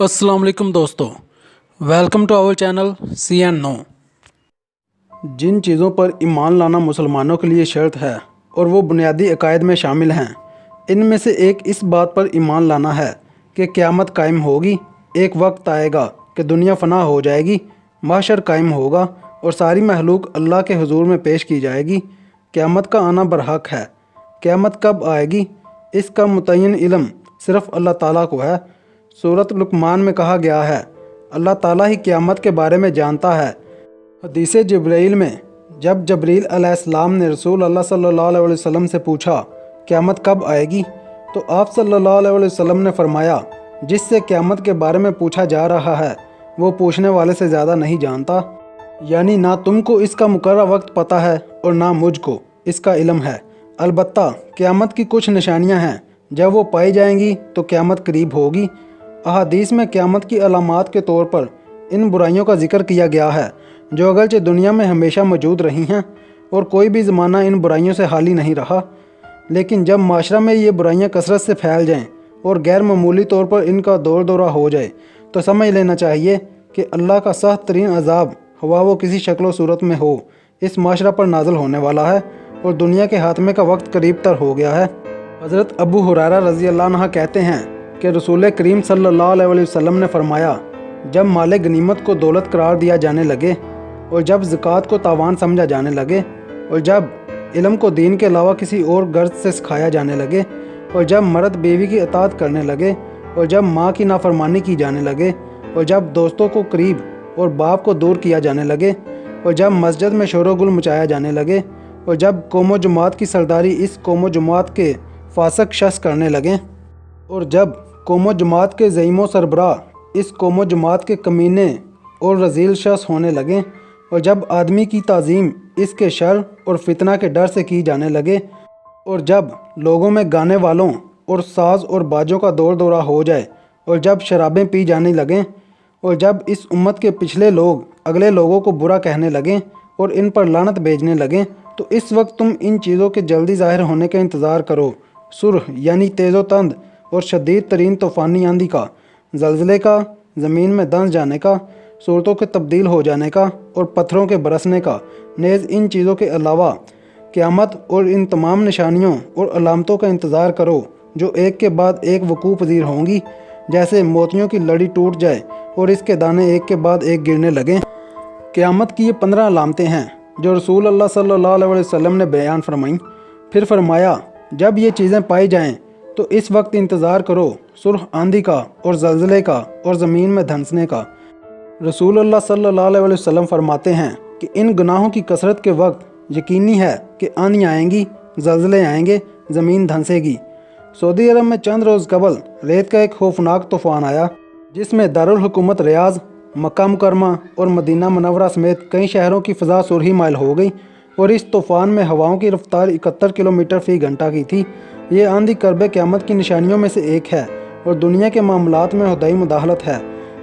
अस्सलाम वालेकुम दोस्तों, welcome to our channel CN9। जिन चीज़ों पर ईमान लाना मुसलमानों के लिए शर्त है और वो बुनियादी अकायद में शामिल हैं, इनमें से एक इस बात पर ईमान लाना है कि क़यामत कायम होगी। एक वक्त आएगा कि दुनिया फ़ना हो जाएगी, महशर कायम होगा और सारी महलूक अल्लाह के हुजूर में पेश की जाएगी। क़यामत का आना बरहक है। क़यामत कब आएगी, इसका मुतय्यन इल्म सिर्फ़ अल्लाह ताला को है। सूरत लुक़मान में कहा गया है, अल्लाह ताला ही क़यामत के बारे में जानता है। हदीस जिब्रील में जब जबरील अलैहिस्सलाम ने रसूल अल्लाह सल्लल्लाहु अलैहि वसल्लम से पूछा क़यामत कब आएगी, तो आप सल्लल्लाहु अलैहि वसल्लम ने फरमाया, जिससे क़यामत के बारे में पूछा जा रहा है वो पूछने वाले से ज़्यादा नहीं जानता। यानी ना तुमको इसका मुकर्रर वक्त पता है और ना मुझको इसका इल्म है। अलबत्ता क़यामत की कुछ निशानियां हैं, जब वो पाई जाएंगी तो क़यामत करीब होगी। अहादीस में क़यामत की अलामात के तौर पर इन बुराइयों का जिक्र किया गया है जो अगरचे दुनिया में हमेशा मौजूद रही हैं और कोई भी ज़माना इन बुराइयों से खाली नहीं रहा। लेकिन जब माशरा में ये बुराइयां कसरत से फैल जाएं और गैर मामूली तौर पर इनका दौर दौरा हो जाए तो समझ लेना चाहिए कि अल्लाह का सख्त तरीन अजाब हवा वो किसी शक्ल सूरत में हो इस माशरा पर नाज़िल होने वाला है और दुनिया के हाथमे का वक्त करीब तर हो गया है। हज़रत अबू हुरैरा रज़ी अल्लाह अन्हु कहते हैं कि रसूल करीम सल्लल्लाहु अलैहि वसल्लम ने फरमाया, जब माले गनीमत को दौलत करार दिया जाने लगे और जब ज़कात को तावान समझा जाने लगे और जब इल्म को दीन के अलावा किसी और गर्ज से सिखाया जाने लगे और जब मर्द बीवी की अतात करने लगे और जब माँ की नाफरमानी की जाने लगे और जब दोस्तों को करीब और बाप को दूर किया जाने लगे और जब मस्जिद में शोर गुल मचाया जाने लगे और जब कौम जमात की सरदारी इस कौम जमात के फासक शख्स करने लगे और जब कौम जमात के ज़ईमो सरबराह इस कौम जमात के कमीने और रजील शख्स होने लगे और जब आदमी की ताज़ीम इसके शर और फितना के डर से की जाने लगे और जब लोगों में गाने वालों और साज और बाजों का दौर दौरा हो जाए और जब शराबें पी जाने लगें और जब इस उम्मत के पिछले लोग अगले लोगों को बुरा कहने लगें और इन पर लानत भेजने लगें, तो इस वक्त तुम इन चीज़ों के जल्दी ज़ाहिर होने का इंतज़ार करो। सुरह यानी तेज़ो तंद और शदीद तरीन तूफ़ानी आंधी का, ज़लज़ले का, ज़मीन में दंस जाने का, सूरतों के तब्दील हो जाने का और पत्थरों के बरसने का। नेज़ इन चीज़ों के अलावा क़यामत और इन तमाम निशानियों और अलामतों का इंतज़ार करो जो एक के बाद एक वक़ूअ पज़ीर होंगी, जैसे मोतियों की लड़ी टूट जाए और इसके दाने एक के बाद एक गिरने लगें। क़यामत की ये 15 अलामतें हैं जो रसूल अल्लाह सल्लल्लाहु अलैहि वसल्लम ने बयान फरमाईं। फिर फरमाया, जब ये चीज़ें पाई जाएं तो इस वक्त इंतज़ार करो सुरह आंधी का और ज़लज़ले का और ज़मीन में धंसने का। रसूल अल्लाह सल्लल्लाहु अलैहि वसल्लम फरमाते हैं कि इन गुनाहों की कसरत के वक्त यकीनी है कि आंधियाँ आएंगी, ज़लज़ले आएंगे, ज़मीन धंसेगी। सऊदी अरब में चंद रोज़ कबल रेत का एक खौफनाक तूफ़ान आया जिसमें दारुल हुकूमत रियाज़, मक्का मुकरमा और मदीना मुनव्वरा समेत कई शहरों की फ़ज़ा सुरही माइल हो गई और इस तूफ़ान में हवाओं की रफ्तार 71 किलोमीटर फ़ी घंटा की थी। ये आंधी कर्ब क़यामत की निशानियों में से एक है और दुनिया के मामलात में खुदाई मुदाखलत है,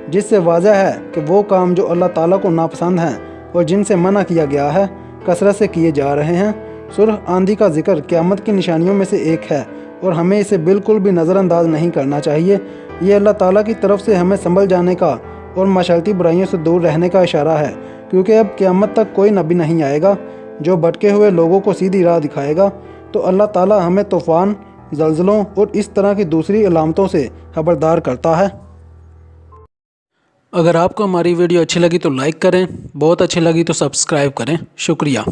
जिससे वाज़ह है कि वो काम जो अल्लाह ताला को नापसंद हैं और जिनसे मना किया गया है कसरत से किए जा रहे हैं। सुरह आंधी का जिक्र क़यामत की निशानियों में से एक है और हमें इसे बिल्कुल भी नज़रअंदाज नहीं करना चाहिए। ये अल्लाह ताला की तरफ से हमें संभल जाने का और माशरती बुराइयों से दूर रहने का इशारा है, क्योंकि अब क़यामत तक कोई नबी नहीं आएगा जो भटके हुए लोगों को सीधी राह दिखाएगा। तो अल्लाह ताला हमें तूफ़ान, ज़लज़लों और इस तरह की दूसरी अलामतों से खबरदार करता है। अगर आपको हमारी वीडियो अच्छी लगी तो लाइक करें, बहुत अच्छी लगी तो सब्सक्राइब करें। शुक्रिया।